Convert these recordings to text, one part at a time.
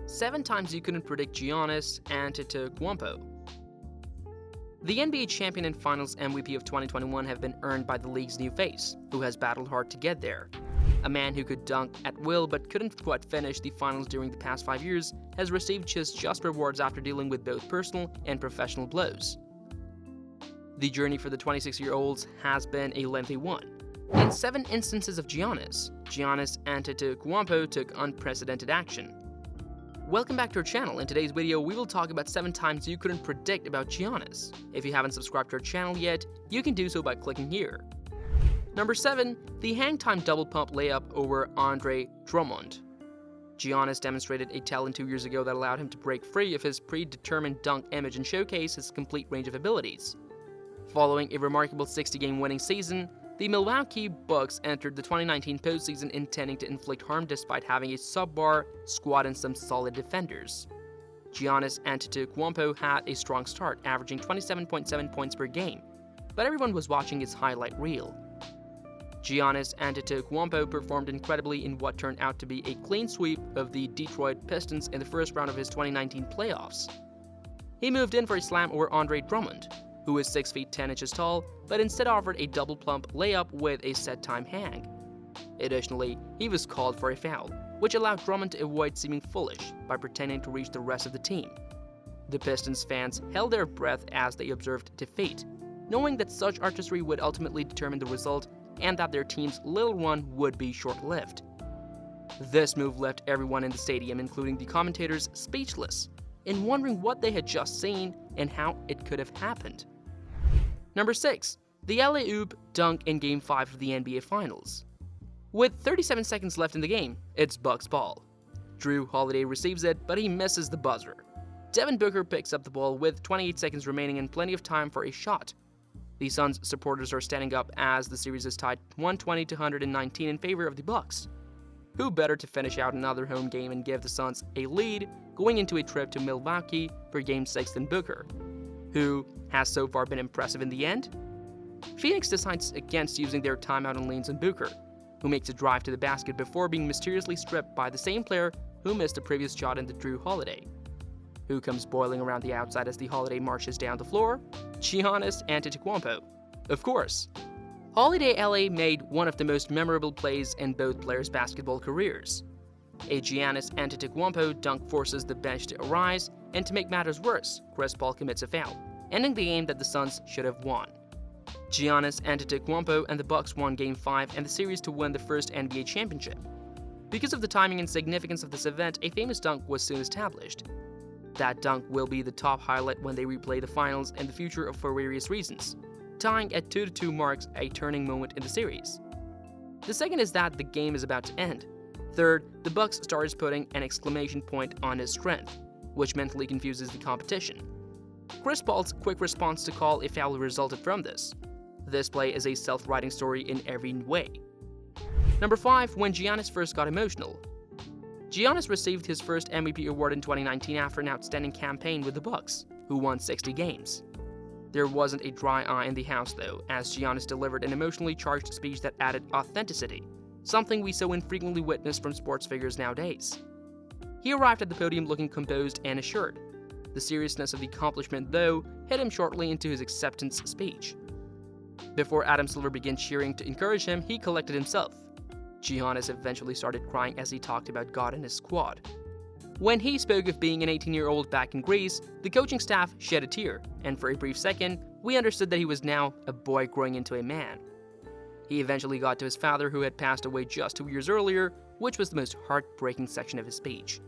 7 times you couldn't predict Giannis Antetokounmpo. The NBA champion and Finals MVP of 2021 have been earned by the league's new face, who has battled hard to get there. A man who could dunk at will but couldn't quite finish the finals during the past 5 years has received just rewards after dealing with both personal and professional blows. The journey for the 26-year-olds has been a lengthy one. In 7 instances of Giannis Antetokounmpo took unprecedented action. Welcome back to our channel. In today's video, we will talk about 7 times you couldn't predict about Giannis. If you haven't subscribed to our channel yet, you can do so by clicking here. Number 7. The hang time double pump layup over Andre Drummond. Giannis demonstrated a talent 2 years ago that allowed him to break free of his predetermined dunk image and showcase his complete range of abilities. Following a remarkable 60-game winning season, the Milwaukee Bucks entered the 2019 postseason intending to inflict harm despite having a subpar squad and some solid defenders. Giannis Antetokounmpo had a strong start, averaging 27.7 points per game, but everyone was watching his highlight reel. Giannis Antetokounmpo performed incredibly in what turned out to be a clean sweep of the Detroit Pistons in the first round of his 2019 playoffs. He moved in for a slam over Andre Drummond, who is 6 feet 10 inches tall, but instead offered a double pump layup with a set time hang. Additionally, he was called for a foul, which allowed Drummond to avoid seeming foolish by pretending to reach the rest of the team. The Pistons fans held their breath as they observed defeat, knowing that such artistry would ultimately determine the result and that their team's little run would be short-lived. This move left everyone in the stadium, including the commentators, speechless and wondering what they had just seen and how it could have happened. Number 6. The alley-oop dunk in Game 5 of the NBA Finals. With 37 seconds left in the game, it's Bucks ball. Jrue Holiday receives it, but he misses the buzzer. Devin Booker picks up the ball with 28 seconds remaining and plenty of time for a shot. The Suns supporters are standing up as the series is tied 120-119 in favor of the Bucks. Who better to finish out another home game and give the Suns a lead going into a trip to Milwaukee for Game 6 than Booker, who has so far been impressive in the end? Phoenix decides against using their timeout and leans on Booker, who makes a drive to the basket before being mysteriously stripped by the same player who missed the previous shot in the Jrue Holiday. Who comes boiling around the outside as the Holiday marches down the floor? Giannis Antetokounmpo. Of course. Holiday LA made one of the most memorable plays in both players' basketball careers. A Giannis Antetokounmpo dunk forces the bench to arise, and to make matters worse, Chris Paul commits a foul, ending the game that the Suns should have won. Giannis Antetokounmpo and the Bucks won Game 5 and the series to win the first NBA championship. Because of the timing and significance of this event, a famous dunk was soon established. That dunk will be the top highlight when they replay the finals in the future for various reasons. Tying at 2-2 marks a turning moment in the series. The second is that the game is about to end. Third, the Bucks starts putting an exclamation point on his strength, which mentally confuses the competition. Chris Paul's quick response to call a foul resulted from this. This play is a self-writing story in every way. Number 5. When Giannis first got emotional. Giannis received his first MVP award in 2019 after an outstanding campaign with the Bucks, who won 60 games. There wasn't a dry eye in the house though, as Giannis delivered an emotionally charged speech that added authenticity, something we so infrequently witness from sports figures nowadays. He arrived at the podium looking composed and assured. The seriousness of the accomplishment, though, hit him shortly into his acceptance speech. Before Adam Silver began cheering to encourage him, he collected himself. Giannis eventually started crying as he talked about God and his squad. When he spoke of being an 18-year-old back in Greece, the coaching staff shed a tear, and for a brief second, we understood that he was now a boy growing into a man. He eventually got to his father, who had passed away just 2 years earlier, which was the most heartbreaking section of his speech.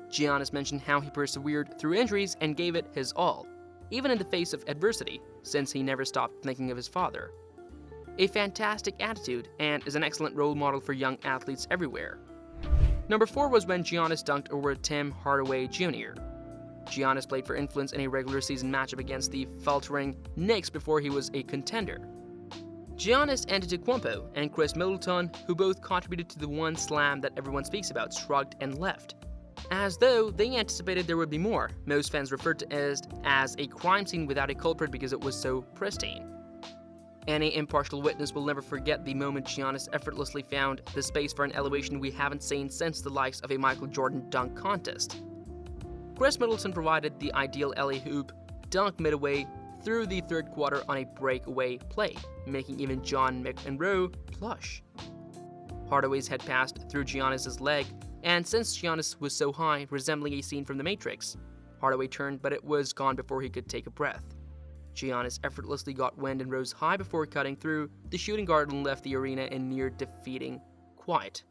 Giannis mentioned how he persevered through injuries and gave it his all, even in the face of adversity, since he never stopped thinking of his father. A fantastic attitude, and is an excellent role model for young athletes everywhere. Number 4 was when Giannis dunked over Tim Hardaway Jr. Giannis played for Influence in a regular season matchup against the faltering Knicks before he was a contender. Giannis Antetokounmpo and Chris Middleton, who both contributed to the one slam that everyone speaks about, shrugged and left, as though they anticipated there would be more. Most fans referred to it as a crime scene without a culprit because it was so pristine. Any impartial witness will never forget the moment Giannis effortlessly found the space for an elevation we haven't seen since the likes of a Michael Jordan dunk contest. Chris Middleton provided the ideal alley-oop dunk midway through the third quarter on a breakaway play, making even John McEnroe blush. Hardaway's head passed through Giannis' leg, and since Giannis was so high, resembling a scene from The Matrix, Hardaway turned, but it was gone before he could take a breath. Giannis effortlessly got wind and rose high before cutting through the shooting guard and left the arena in near-defeating quiet.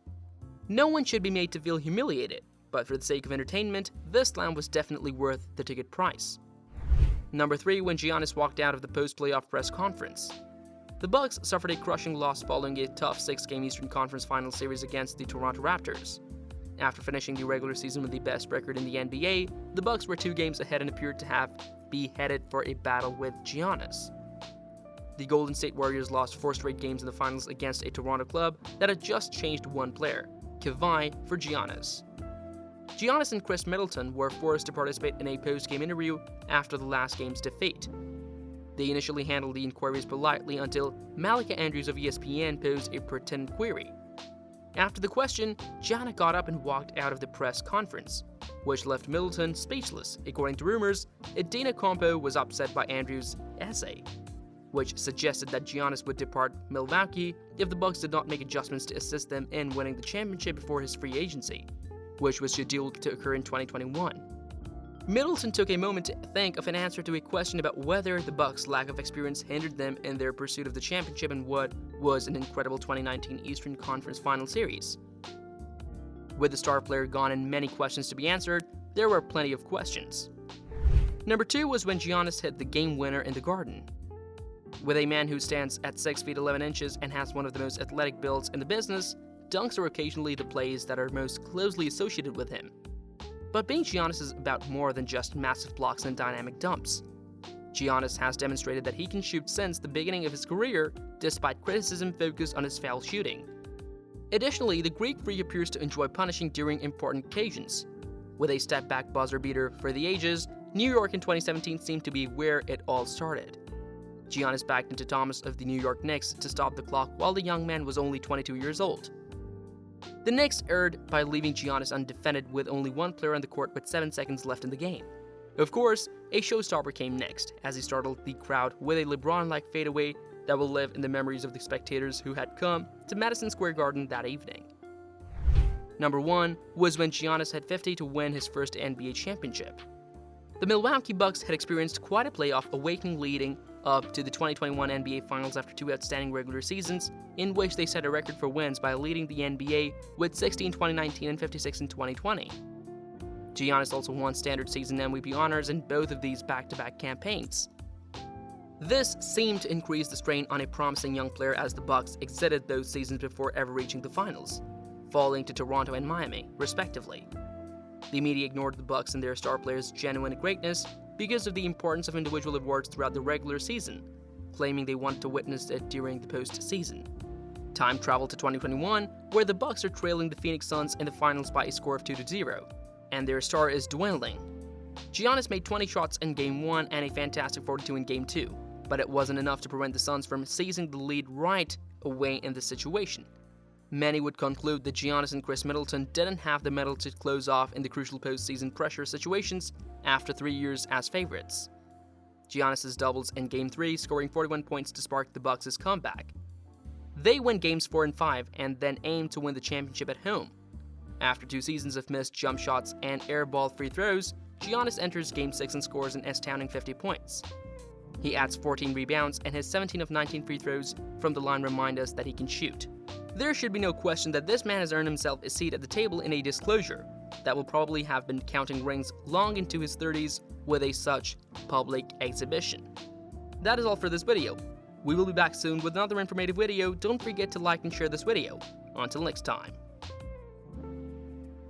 No one should be made to feel humiliated, but for the sake of entertainment, this slam was definitely worth the ticket price. Number 3, when Giannis walked out of the post-playoff press conference. The Bucks suffered a crushing loss following a tough 6-game Eastern Conference Finals series against the Toronto Raptors. After finishing the regular season with the best record in the NBA, the Bucks were 2 games ahead and appeared to be headed for a battle with Giannis. The Golden State Warriors lost 4 straight games in the finals against a Toronto club that had just changed one player, Kawhi for Giannis. Giannis and Chris Middleton were forced to participate in a post-game interview after the last game's defeat. They initially handled the inquiries politely until Malika Andrews of ESPN posed a pertinent query. After the question, Giannis got up and walked out of the press conference, which left Middleton speechless. According to rumors, Antetokounmpo was upset by Andrews' essay, which suggested that Giannis would depart Milwaukee if the Bucks did not make adjustments to assist them in winning the championship before his free agency, which was scheduled to occur in 2021. Middleton took a moment to think of an answer to a question about whether the Bucks' lack of experience hindered them in their pursuit of the championship in what was an incredible 2019 Eastern Conference Final Series. With the star player gone and many questions to be answered, there were plenty of questions. Number 2 was when Giannis hit the game winner in the Garden. With a man who stands at 6 feet 11 inches and has one of the most athletic builds in the business, dunks are occasionally the plays that are most closely associated with him. But being Giannis is about more than just massive blocks and dynamic dumps. Giannis has demonstrated that he can shoot since the beginning of his career, despite criticism focused on his foul shooting. Additionally, the Greek Freak appears to enjoy punishing during important occasions. With a step-back buzzer beater for the ages, New York in 2017 seemed to be where it all started. Giannis backed into Thomas of the New York Knicks to stop the clock while the young man was only 22 years old. The Knicks erred by leaving Giannis undefended with only one player on the court with 7 seconds left in the game. Of course, a showstopper came next, as he startled the crowd with a LeBron-like fadeaway that will live in the memories of the spectators who had come to Madison Square Garden that evening. Number 1 was when Giannis had 50 to win his first NBA championship. The Milwaukee Bucks had experienced quite a playoff awakening leading up to the 2021 NBA Finals after 2 outstanding regular seasons, in which they set a record for wins by leading the NBA with 60 in 2019 and 56 in 2020. Giannis also won standard season MVP honors in both of these back-to-back campaigns. This seemed to increase the strain on a promising young player as the Bucks exited those seasons before ever reaching the finals, falling to Toronto and Miami, respectively. The media ignored the Bucks and their star players' genuine greatness because of the importance of individual awards throughout the regular season, claiming they wanted to witness it during the postseason. Time traveled to 2021, where the Bucks are trailing the Phoenix Suns in the finals by a score of 2-0, and their star is dwindling. Giannis made 20 shots in Game 1 and a fantastic 42 in Game 2, but it wasn't enough to prevent the Suns from seizing the lead right away in the situation. Many would conclude that Giannis and Chris Middleton didn't have the mettle to close off in the crucial postseason pressure situations after 3 years as favorites. Giannis' doubles in Game 3, scoring 41 points to spark the Bucks' comeback. They win Games 4 and 5 and then aim to win the championship at home. After 2 seasons of missed jump shots and airball free throws, Giannis enters Game 6 and scores an astounding 50 points. He adds 14 rebounds, and his 17 of 19 free throws from the line remind us that he can shoot. There should be no question that this man has earned himself a seat at the table in a disclosure that will probably have been counting rings long into his 30s with a such public exhibition. That is all for this video. We will be back soon with another informative video. Don't forget to like and share this video. Until next time.